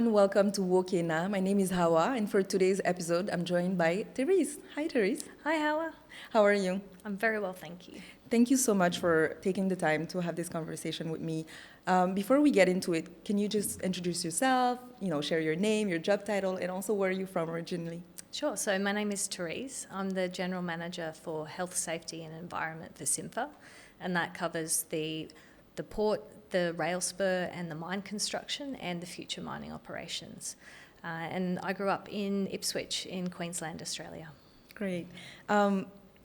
everyone. Welcome to Wokena. My name is Hawa, and for today's episode, I'm joined by Therese. Hi, Therese. Hi, Hawa. How are you? I'm very well, thank you. Thank you so much for taking the time to have this conversation with me. Before we get into it, can you just introduce yourself, share your name, your job title, and also where are you from originally? Sure. So my name is Therese. I'm the General Manager for Health, Safety and Environment for SimFer, and that covers the port, the rail spur and the mine construction and the future mining operations. And I grew up in Ipswich in Queensland, Australia. Great.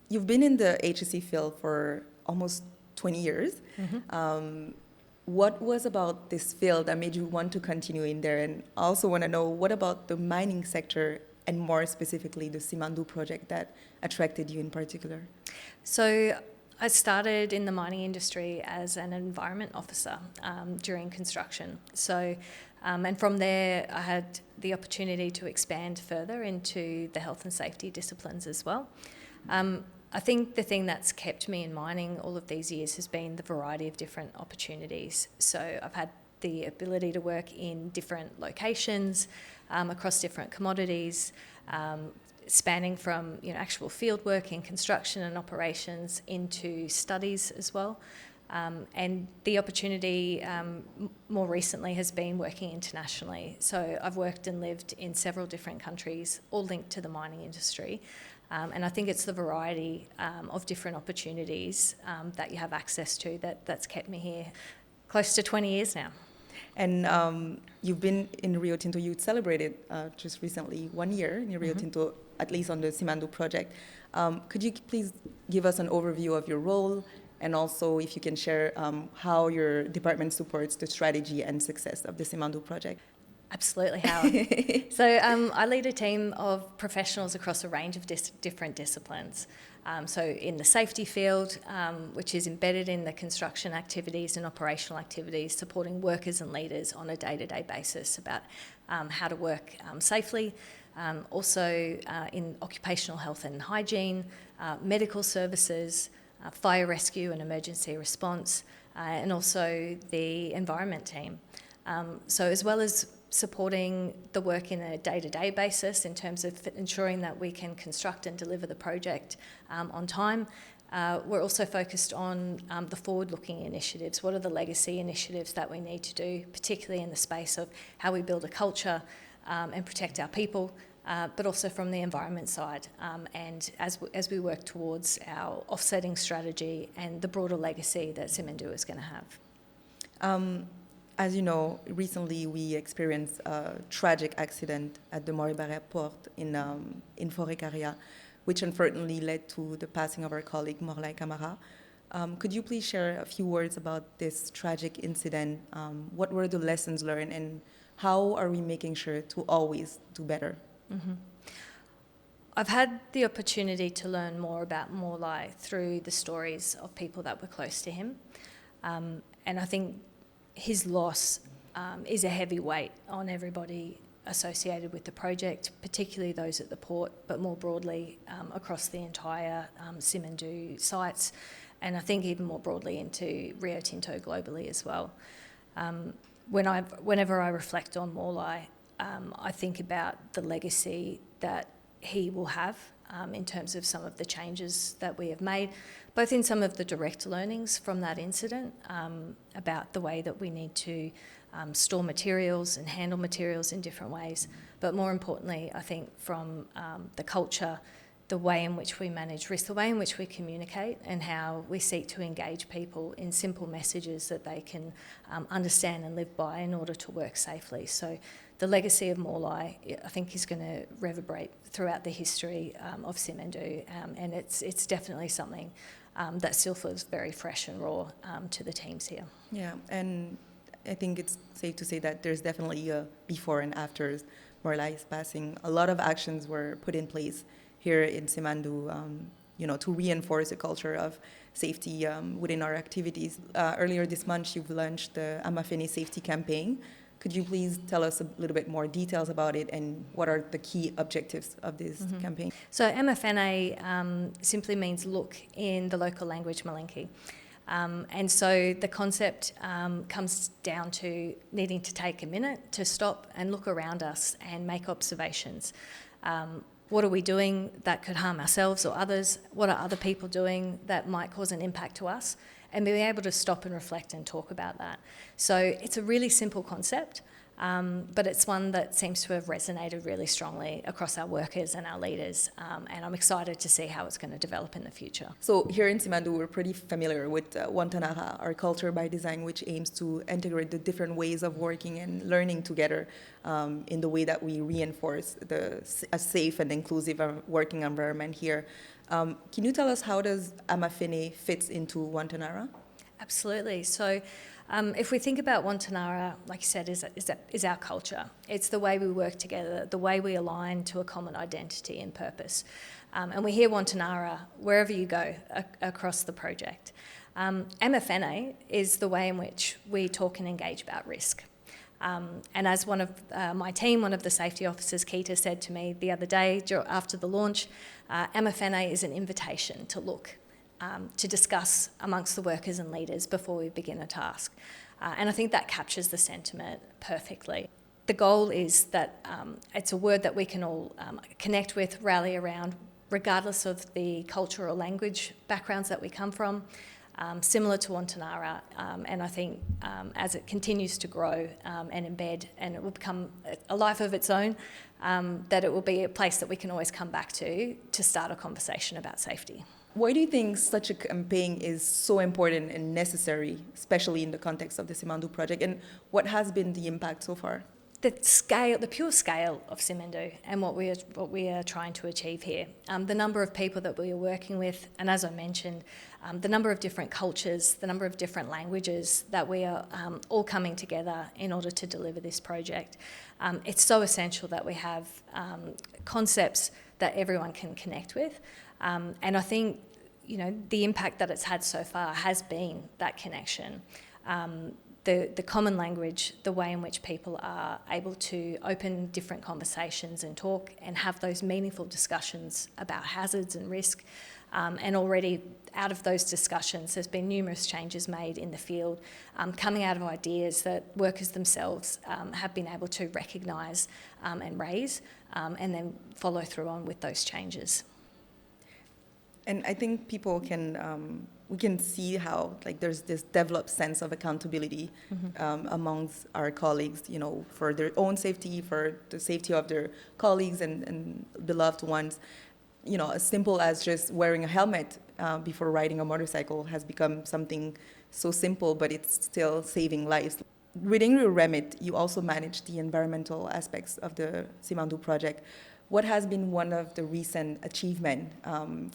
You've been in the HSE field for almost 20 years. Mm-hmm. What was about this field that made you want to continue in there? And I also want to know, what about the mining sector and more specifically the Simandou project that attracted you in particular? So I started in the mining industry as an environment officer during construction. So, and from there I had the opportunity to expand further into the health and safety disciplines as well. I think the thing that's kept me in mining all of these years has been the variety of different opportunities. So I've had the ability to work in different locations, across different commodities, spanning from actual field work in construction and operations into studies as well. And the opportunity more recently has been working internationally. So I've worked and lived in several different countries, all linked to the mining industry. And I think it's the variety of different opportunities that you have access to that's kept me here close to 20 years now. And you've been in Rio Tinto. You celebrated just recently 1 year in Rio Tinto, at least on the Simandou project. Could you please give us an overview of your role, and also if you can share how your department supports the strategy and success of the Simandou project? Absolutely, Howard. So I lead a team of professionals across a range of different disciplines. So in the safety field, which is embedded in the construction activities and operational activities, supporting workers and leaders on a day-to-day basis about how to work safely. Also in occupational health and hygiene, medical services, fire rescue and emergency response, and also the environment team. So as well as supporting the work in a day-to-day basis in terms of ensuring that we can construct and deliver the project on time, we're also focused on the forward-looking initiatives. What are the legacy initiatives that we need to do, particularly in the space of how we build a culture and protect our people, but also from the environment side, and as we work towards our offsetting strategy and the broader legacy that Simandou is going to have. As you know, recently we experienced a tragic accident at the Moribarea port in Forêt-Carrière, which unfortunately led to the passing of our colleague Morlaye Camara. Could you please share a few words about this tragic incident? What were the lessons learned, and how are we making sure to always do better? Mm-hmm. I've had the opportunity to learn more about Morlaye through the stories of people that were close to him, and I think his loss is a heavy weight on everybody associated with the project, particularly those at the port, but more broadly across the entire Simandou sites, and I think even more broadly into Rio Tinto globally as well. Whenever I reflect on Morlaye, I think about the legacy that he will have in terms of some of the changes that we have made, both in some of the direct learnings from that incident about the way that we need to store materials and handle materials in different ways, but more importantly, I think from the culture, the way in which we manage risk, the way in which we communicate, and how we seek to engage people in simple messages that they can understand and live by in order to work safely. So the legacy of Morlaye, I think, is going to reverberate throughout the history of Simandou, and it's definitely something that still feels very fresh and raw to the teams here. Yeah, and I think it's safe to say that there's definitely a before and after Morlaye's passing. A lot of actions were put in place here in Simandou, to reinforce a culture of safety within our activities. Earlier this month, you've launched the Amafene Safety Campaign. Could you please tell us a little bit more details about it, and what are the key objectives of this campaign? So Amafene simply means look in the local language Malinki. And so the concept comes down to needing to take a minute to stop and look around us and make observations. What are we doing that could harm ourselves or others? What are other people doing that might cause an impact to us? And being able to stop and reflect and talk about that. So it's a really simple concept, but it's one that seems to have resonated really strongly across our workers and our leaders, and I'm excited to see how it's going to develop in the future. So here in Simandou, we're pretty familiar with Wantanara, our culture by design, which aims to integrate the different ways of working and learning together in the way that we reinforce a safe and inclusive working environment here. Can you tell us how does Amafene fits into Wantanara? Absolutely. So if we think about Wantanara, like you said, is our culture. It's the way we work together, the way we align to a common identity and purpose. And we hear Wantanara wherever you go across the project. Amafene is the way in which we talk and engage about risk. And as one of my team, one of the safety officers, Kèna, said to me the other day after the launch, Amafene is an invitation to look, to discuss amongst the workers and leaders before we begin a task. And I think that captures the sentiment perfectly. The goal is that it's a word that we can all connect with, rally around, regardless of the culture or language backgrounds that we come from. Similar to Wantanara, and I think as it continues to grow and embed, and it will become a life of its own, that it will be a place that we can always come back to start a conversation about safety. Why do you think such a campaign is so important and necessary, especially in the context of the Simandou project, and what has been the impact so far? The pure scale of Simandou and what we are trying to achieve here, the number of people that we are working with, and as I mentioned, the number of different cultures, the number of different languages that we are all coming together in order to deliver this project. It's so essential that we have concepts that everyone can connect with, and I think the impact that it's had so far has been that connection. The common language, the way in which people are able to open different conversations and talk and have those meaningful discussions about hazards and risk. And already out of those discussions, there's been numerous changes made in the field, coming out of ideas that workers themselves have been able to recognise and raise, and then follow through on with those changes. And I think people we can see how there's this developed sense of accountability amongst our colleagues, for their own safety, for the safety of their colleagues and beloved ones. As simple as just wearing a helmet before riding a motorcycle has become something so simple, but it's still saving lives. Within your remit, you also manage the environmental aspects of the Simandou project. What has been one of the recent achievements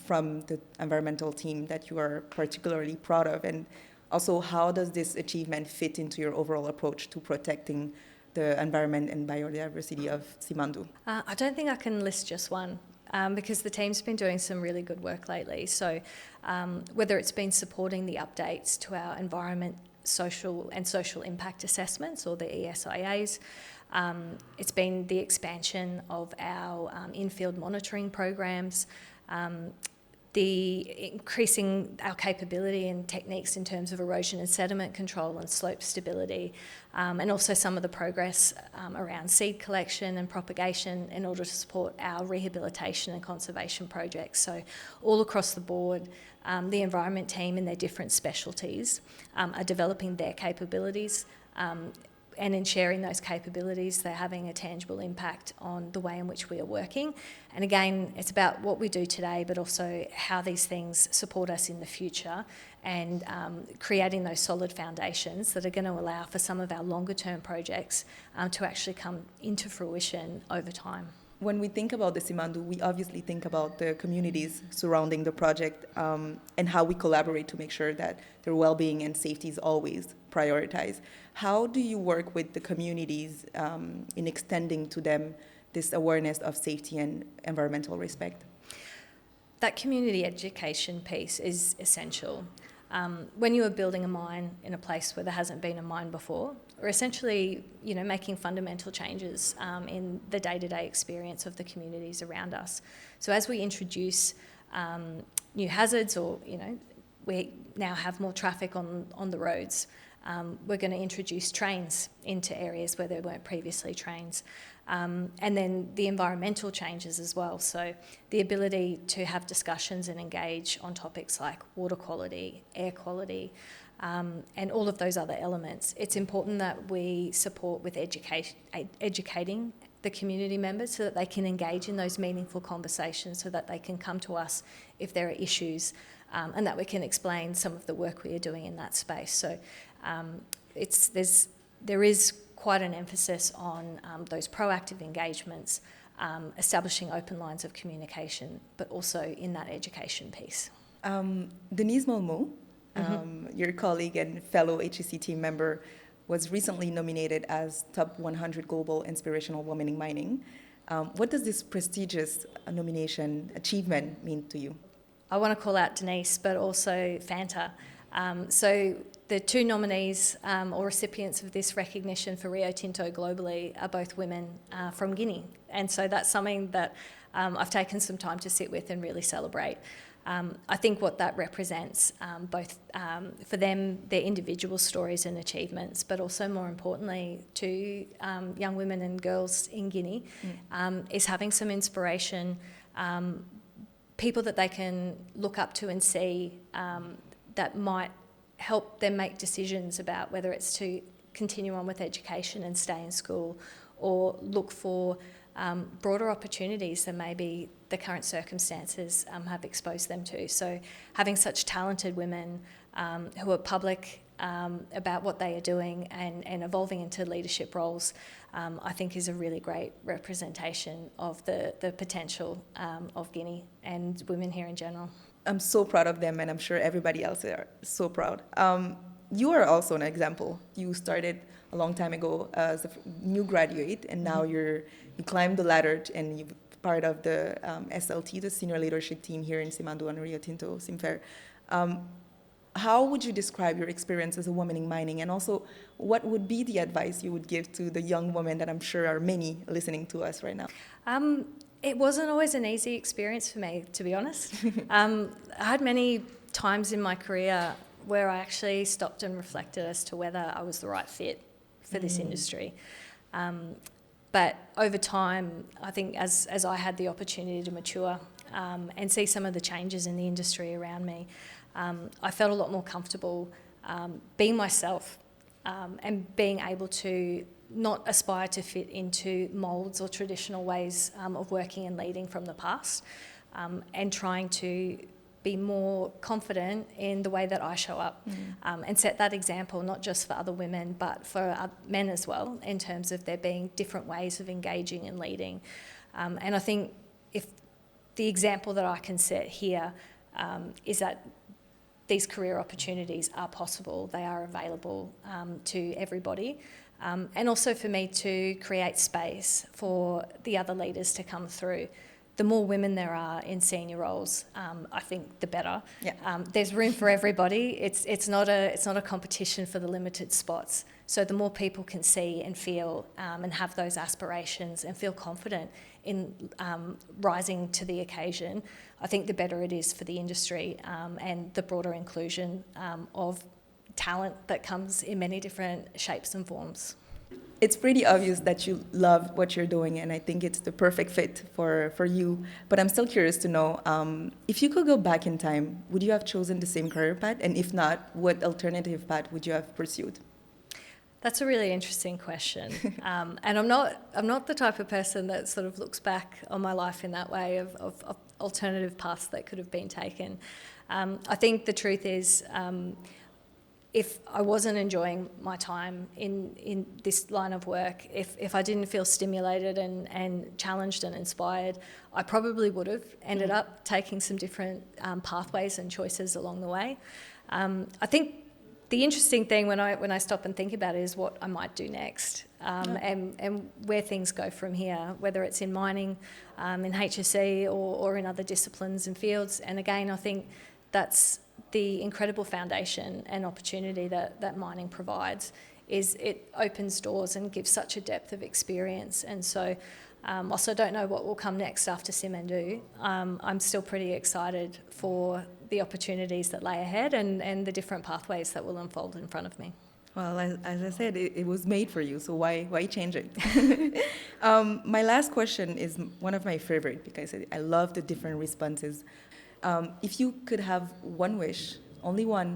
from the environmental team that you are particularly proud of? And also, how does this achievement fit into your overall approach to protecting the environment and biodiversity of Simandou? I don't think I can list just one, because the team's been doing some really good work lately. So whether it's been supporting the updates to our environment, social impact assessments, or the ESIAs, it's been the expansion of our in-field monitoring programs, the increasing our capability and techniques in terms of erosion and sediment control and slope stability, and also some of the progress around seed collection and propagation in order to support our rehabilitation and conservation projects. So all across the board, the environment team and their different specialties are developing their capabilities, and in sharing those capabilities, they're having a tangible impact on the way in which we are working. And again, it's about what we do today, but also how these things support us in the future, and creating those solid foundations that are going to allow for some of our longer term projects to actually come into fruition over time. When we think about the Simandou, we obviously think about the communities surrounding the project and how we collaborate to make sure that their well-being and safety is always prioritized. How do you work with the communities in extending to them this awareness of safety and environmental respect? That community education piece is essential. When you are building a mine in a place where there hasn't been a mine before, or essentially, making fundamental changes in the day-to-day experience of the communities around us. So as we introduce new hazards or, we now have more traffic on the roads. We're going to introduce trains into areas where there weren't previously trains. And then the environmental changes as well. So the ability to have discussions and engage on topics like water quality, air quality, and all of those other elements. It's important that we support with educating the community members so that they can engage in those meaningful conversations, so that they can come to us if there are issues, and that we can explain some of the work we are doing in that space. So there is quite an emphasis on those proactive engagements, establishing open lines of communication, but also in that education piece. Denise Malmo, your colleague and fellow HEC team member, was recently nominated as Top 100 Global Inspirational Women in Mining. What does this prestigious nomination achievement mean to you? I want to call out Denise, but also Fanta. So the two nominees or recipients of this recognition for Rio Tinto globally are both women from Guinea. And so that's something that I've taken some time to sit with and really celebrate. I think what that represents, both for them, their individual stories and achievements, but also more importantly to young women and girls in Guinea, is having some inspiration, people that they can look up to and see that might help them make decisions about whether it's to continue on with education and stay in school, or look for broader opportunities than maybe the current circumstances have exposed them to. So having such talented women who are public about what they are doing and evolving into leadership roles, I think is a really great representation of the potential of Guinea and women here in general. I'm so proud of them, and I'm sure everybody else are so proud. You are also an example. You started a long time ago as a new graduate, and now you climbed the ladder and you're part of the SLT, the senior leadership team here in Simandou and Rio Tinto, SimFer. How would you describe your experience as a woman in mining, and also what would be the advice you would give to the young women that I'm sure are many listening to us right now? It wasn't always an easy experience for me, to be honest. I had many times in my career where I actually stopped and reflected as to whether I was the right fit for this industry. But over time, I think as I had the opportunity to mature and see some of the changes in the industry around me, I felt a lot more comfortable being myself and being able to not aspire to fit into moulds or traditional ways of working and leading from the past, and trying to be more confident in the way that I show up and set that example not just for other women but for men as well, in terms of there being different ways of engaging and leading. And I think if the example that I can set here is that these career opportunities are possible, they are available to everybody. And also for me to create space for the other leaders to come through. The more women there are in senior roles, I think the better. Yeah. There's room for everybody. It's not a competition for the limited spots. So the more people can see and feel and have those aspirations and feel confident in rising to the occasion, I think the better it is for the industry and the broader inclusion of talent that comes in many different shapes and forms. It's pretty obvious that you love what you're doing, and I think it's the perfect fit for you. But I'm still curious to know, if you could go back in time, would you have chosen the same career path? And if not, what alternative path would you have pursued? That's a really interesting question. And I'm not the type of person that sort of looks back on my life in that way of alternative paths that could have been taken. I think the truth is, if I wasn't enjoying my time in this line of work, if I didn't feel stimulated and challenged and inspired, I probably would have ended up taking some different pathways and choices along the way. I think the interesting thing when I stop and think about it is what I might do next, and where things go from here, whether it's in mining, in HSE or in other disciplines and fields. And again, I think that's the incredible foundation and opportunity that mining provides. Is it opens doors and gives such a depth of experience. And so also don't know what will come next after Simandou. I'm still pretty excited for the opportunities that lay ahead and the different pathways that will unfold in front of me. Well, as I said, it was made for you, so why change it? My last question is one of my favorite because I love the different responses. If you could have one wish, only one,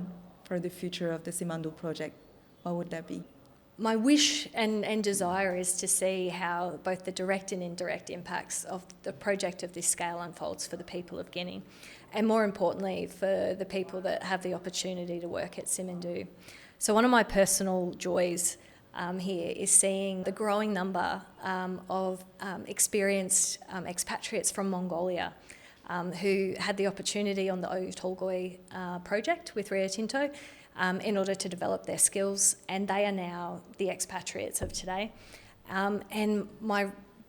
for the future of the Simandou project, what would that be? My wish and desire is to see how both the direct and indirect impacts of the project of this scale unfolds for the people of Guinea, and more importantly, for the people that have the opportunity to work at Simandou. So one of my personal joys here is seeing the growing number of experienced expatriates from Mongolia who had the opportunity on the Oyu Tolgoi project with Rio Tinto in order to develop their skills, and they are now the expatriates of today. And my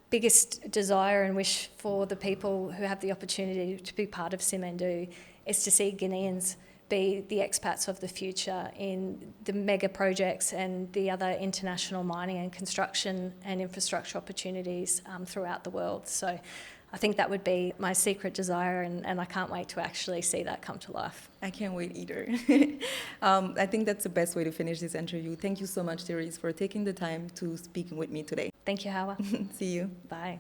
biggest desire and wish for the people who have the opportunity to be part of Simandou is to see Guineans be the expats of the future in the mega projects and the other international mining and construction and infrastructure opportunities throughout the world. So I think that would be my secret desire, and I can't wait to actually see that come to life. I can't wait either. I think that's the best way to finish this interview. Thank you so much, Therese, for taking the time to speak with me today. Thank you, Hawa. See you. Bye.